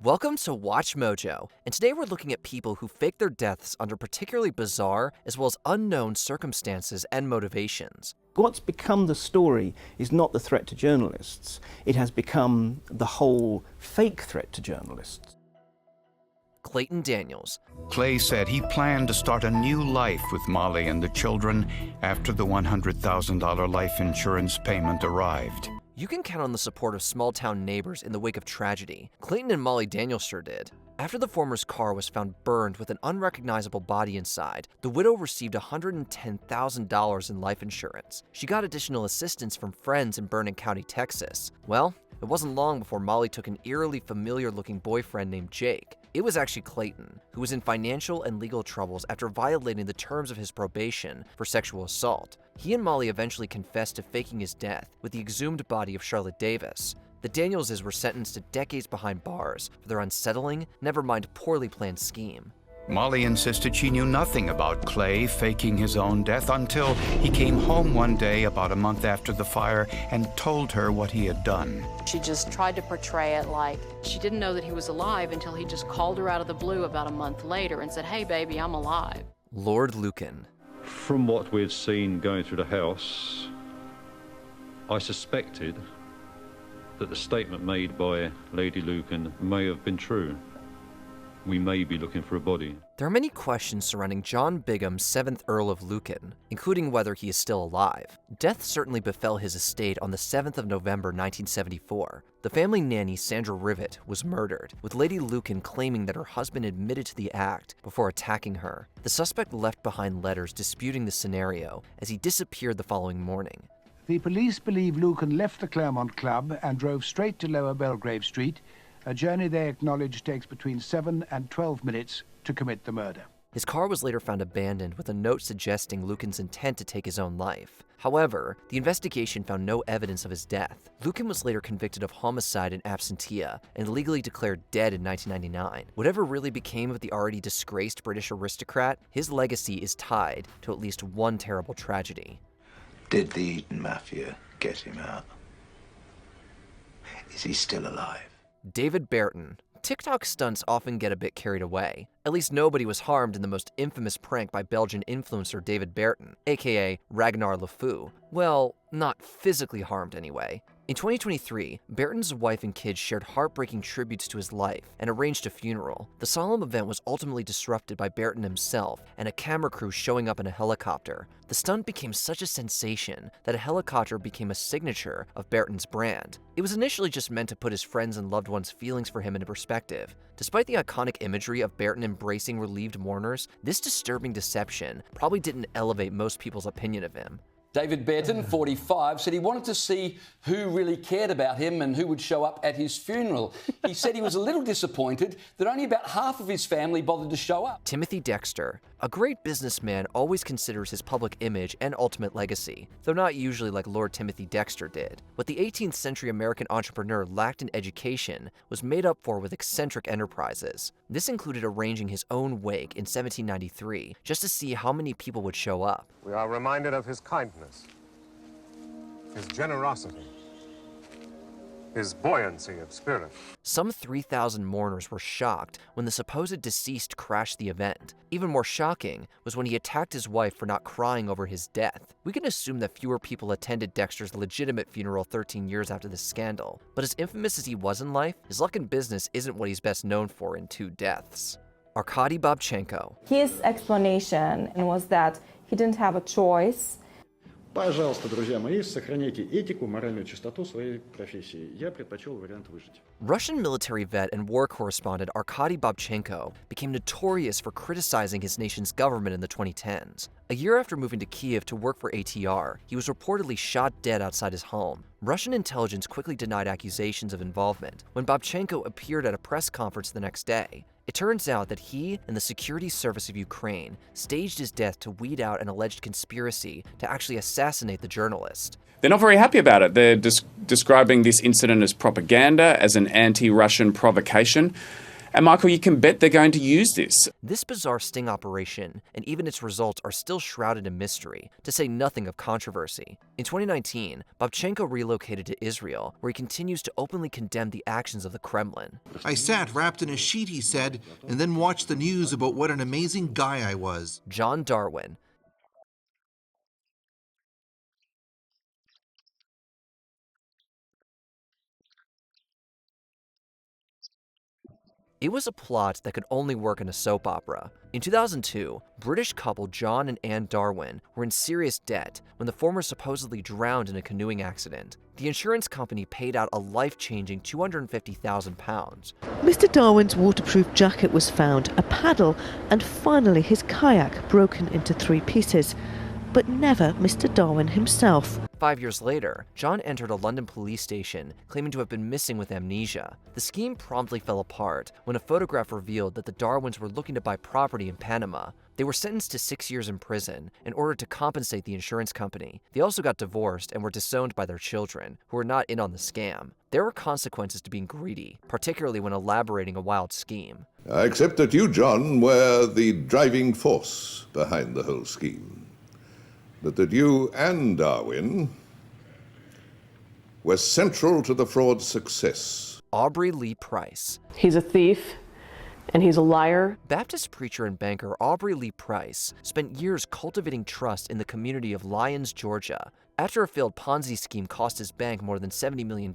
Welcome to Watch Mojo, and today we're looking at people who fake their deaths under particularly bizarre as well as unknown circumstances and motivations. What's become the story is not the threat to journalists, it has become the whole fake threat to journalists. Clayton Daniels. Clay said he planned to start a new life with Molly and the children after the $100,000 life insurance payment arrived. You can count on the support of small-town neighbors in the wake of tragedy. Clayton and Molly Daniels sure did. After the former's car was found burned with an unrecognizable body inside, the widow received $110,000 in life insurance. She got additional assistance from friends in Baerten County, Texas. Well, it wasn't long before Molly took an eerily familiar-looking boyfriend named Jake. It was actually Clayton, who was in financial and legal troubles after violating the terms of his probation for sexual assault. He and Molly eventually confessed to faking his death with the exhumed body of Charlotte Davis. The Danielses were sentenced to decades behind bars for their unsettling, never mind poorly planned scheme. Molly insisted she knew nothing about Clay faking his own death until he came home one day about a month after the fire and told her what he had done. She just tried to portray it like she didn't know that he was alive until he just called her out of the blue about a month later and said, "Hey baby, I'm alive." Lord Lucan. From what we'd seen going through the house, I suspected that the statement made by Lady Lucan may have been true. We may be looking for a body. There are many questions surrounding John Bigham, 7th Earl of Lucan, including whether he is still alive. Death certainly befell his estate on the 7th of November 1974. The family nanny, Sandra Rivet, was murdered, with Lady Lucan claiming that her husband admitted to the act before attacking her. The suspect left behind letters disputing the scenario as he disappeared the following morning. The police believe Lucan left the Claremont Club and drove straight to Lower Belgrave Street, a journey they acknowledge takes between 7 and 12 minutes to commit the murder. His car was later found abandoned with a note suggesting Lucan's intent to take his own life. However, the investigation found no evidence of his death. Lucan was later convicted of homicide in absentia and legally declared dead in 1999. Whatever really became of the already disgraced British aristocrat, his legacy is tied to at least one terrible tragedy. Did the Eton Mafia get him out? Is he still alive? David Baerten. TikTok stunts often get a bit carried away. At least nobody was harmed in the most infamous prank by Belgian influencer David Baerten, aka Ragnar LeFou. Well, not physically harmed anyway. In 2023, Baerten's wife and kids shared heartbreaking tributes to his life and arranged a funeral. The solemn event was ultimately disrupted by Baerten himself and a camera crew showing up in a helicopter. The stunt became such a sensation that a helicopter became a signature of Baerten's brand. It was initially just meant to put his friends and loved ones' feelings for him into perspective. Despite the iconic imagery of Baerten embracing relieved mourners, this disturbing deception probably didn't elevate most people's opinion of him. David Baerten, 45, said he wanted to see who really cared about him and who would show up at his funeral. He said he was a little disappointed that only about half of his family bothered to show up. Timothy Dexter. A great businessman always considers his public image and ultimate legacy, though not usually like Lord Timothy Dexter did. What the 18th century American entrepreneur lacked in education was made up for with eccentric enterprises. This included arranging his own wake in 1793, just to see how many people would show up. We are reminded of his kindness, his generosity, his buoyancy of spirit. Some 3,000 mourners were shocked when the supposed deceased crashed the event. Even more shocking was when he attacked his wife for not crying over his death. We can assume that fewer people attended Dexter's legitimate funeral 13 years after this scandal, but as infamous as he was in life, his luck in business isn't what he's best known for in two deaths. Arkady Babchenko. His explanation was that he didn't have a choice. Пожалуйста, друзья мои, сохраняйте этику, моральную чистоту своей профессии. Я предпочел вариант выжить. Russian military vet and war correspondent Arkady Babchenko became notorious for criticizing his nation's government in the 2010s. A year after moving to Kiev to work for ATR, he was reportedly shot dead outside his home. Russian intelligence quickly denied accusations of involvement when Babchenko appeared at a press conference the next day. It turns out that he and the Security Service of Ukraine staged his death to weed out an alleged conspiracy to actually assassinate the journalist. They're not very happy about it. They're describing this incident as propaganda, as an anti-Russian provocation. And Michael, you can bet they're going to use this. This bizarre sting operation and even its results are still shrouded in mystery, to say nothing of controversy. In 2019, Babchenko relocated to Israel, where he continues to openly condemn the actions of the Kremlin. I sat wrapped in a sheet, he said, and then watched the news about what an amazing guy I was. John Darwin. It was a plot that could only work in a soap opera. In 2002, British couple John and Anne Darwin were in serious debt when the former supposedly drowned in a canoeing accident. The insurance company paid out a life-changing £250,000. Mr. Darwin's waterproof jacket was found, a paddle, and finally his kayak broken into 3 pieces. But never Mr. Darwin himself. 5 years later, John entered a London police station claiming to have been missing with amnesia. The scheme promptly fell apart when a photograph revealed that the Darwins were looking to buy property in Panama. They were sentenced to 6 years in prison in order to compensate the insurance company. They also got divorced and were disowned by their children, who were not in on the scam. There were consequences to being greedy, particularly when elaborating a wild scheme. I accept that you, John, were the driving force behind the whole scheme. But that you and Darwin were central to the fraud's success. Aubrey Lee Price. He's a thief, and he's a liar. Baptist preacher and banker Aubrey Lee Price spent years cultivating trust in the community of Lyons, Georgia. After a failed Ponzi scheme cost his bank more than $70 million,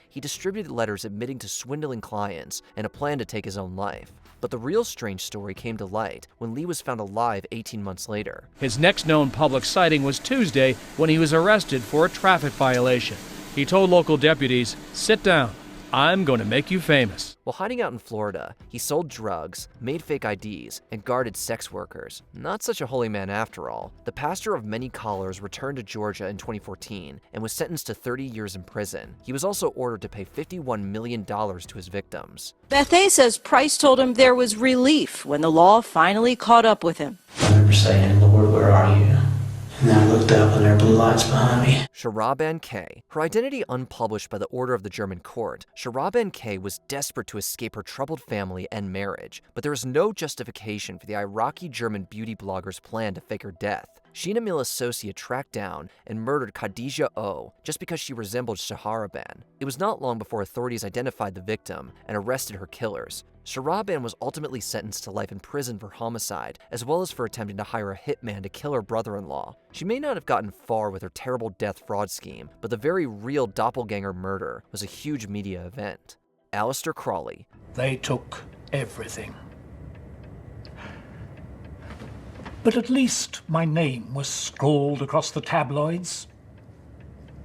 he distributed letters admitting to swindling clients and a plan to take his own life. But the real strange story came to light when Lee was found alive 18 months later. His next known public sighting was Tuesday when he was arrested for a traffic violation. He told local deputies, "Sit down. I'm going to make you famous." While hiding out in Florida, he sold drugs, made fake IDs, and guarded sex workers. Not such a holy man after all. The pastor of many callers returned to Georgia in 2014 and was sentenced to 30 years in prison. He was also ordered to pay $51 million to his victims. Beth A. says Price told him there was relief when the law finally caught up with him. I remember saying, "Lord, where are you?" And then I looked up and there were blue lights behind me. Sharaban K. Her identity unpublished by the order of the German court, Sharaban K. was desperate to escape her troubled family and marriage, but there is no justification for the Iraqi-German beauty blogger's plan to fake her death. She and a male associate tracked down and murdered Khadija O. just because she resembled Shaharaban. It was not long before authorities identified the victim and arrested her killers. Shaharaban was ultimately sentenced to life in prison for homicide, as well as for attempting to hire a hitman to kill her brother-in-law. She may not have gotten far with her terrible death fraud scheme, but the very real doppelganger murder was a huge media event. Aleister Crowley. They took everything. But at least my name was scrawled across the tabloids.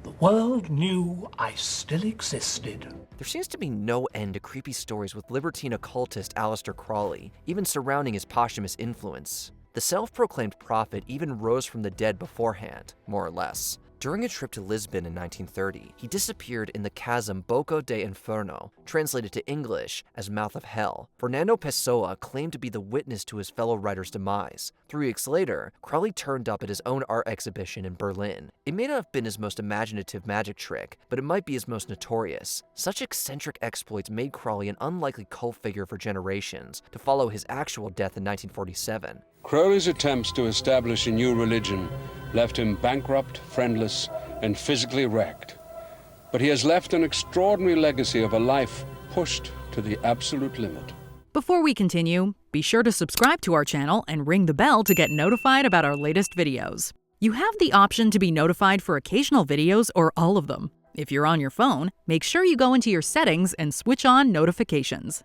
The world knew I still existed. There seems to be no end to creepy stories with libertine occultist Aleister Crowley, even surrounding his posthumous influence. The self-proclaimed prophet even rose from the dead beforehand, more or less. During a trip to Lisbon in 1930, he disappeared in the chasm Boca de Inferno, translated to English as Mouth of Hell. Fernando Pessoa claimed to be the witness to his fellow writer's demise. 3 weeks later, Crowley turned up at his own art exhibition in Berlin. It may not have been his most imaginative magic trick, but it might be his most notorious. Such eccentric exploits made Crowley an unlikely cult figure for generations, to follow his actual death in 1947. Crowley's attempts to establish a new religion left him bankrupt, friendless, and physically wrecked. But he has left an extraordinary legacy of a life pushed to the absolute limit. Before we continue, be sure to subscribe to our channel and ring the bell to get notified about our latest videos. You have the option to be notified for occasional videos or all of them. If you're on your phone, make sure you go into your settings and switch on notifications.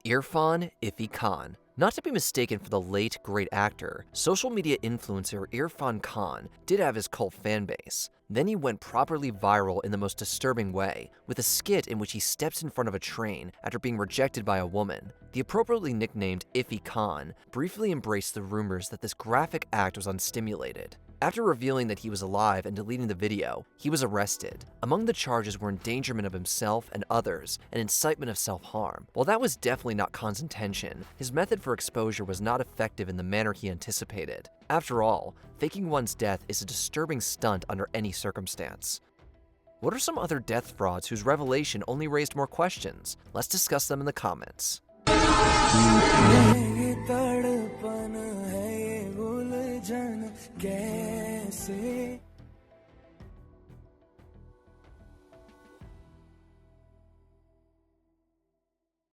Irfan Ifi Khan. Not to be mistaken for the late, great actor, social media influencer Irfan Khan did have his cult fanbase. Then he went properly viral in the most disturbing way, with a skit in which he steps in front of a train after being rejected by a woman. The appropriately nicknamed Ifi Khan briefly embraced the rumors that this graphic act was unstimulated. After revealing that he was alive and deleting the video, he was arrested. Among the charges were endangerment of himself and others and incitement of self-harm. While that was definitely not Khan's intention, his method for exposure was not effective in the manner he anticipated. After all, faking one's death is a disturbing stunt under any circumstance. What are some other death frauds whose revelation only raised more questions? Let's discuss them in the comments.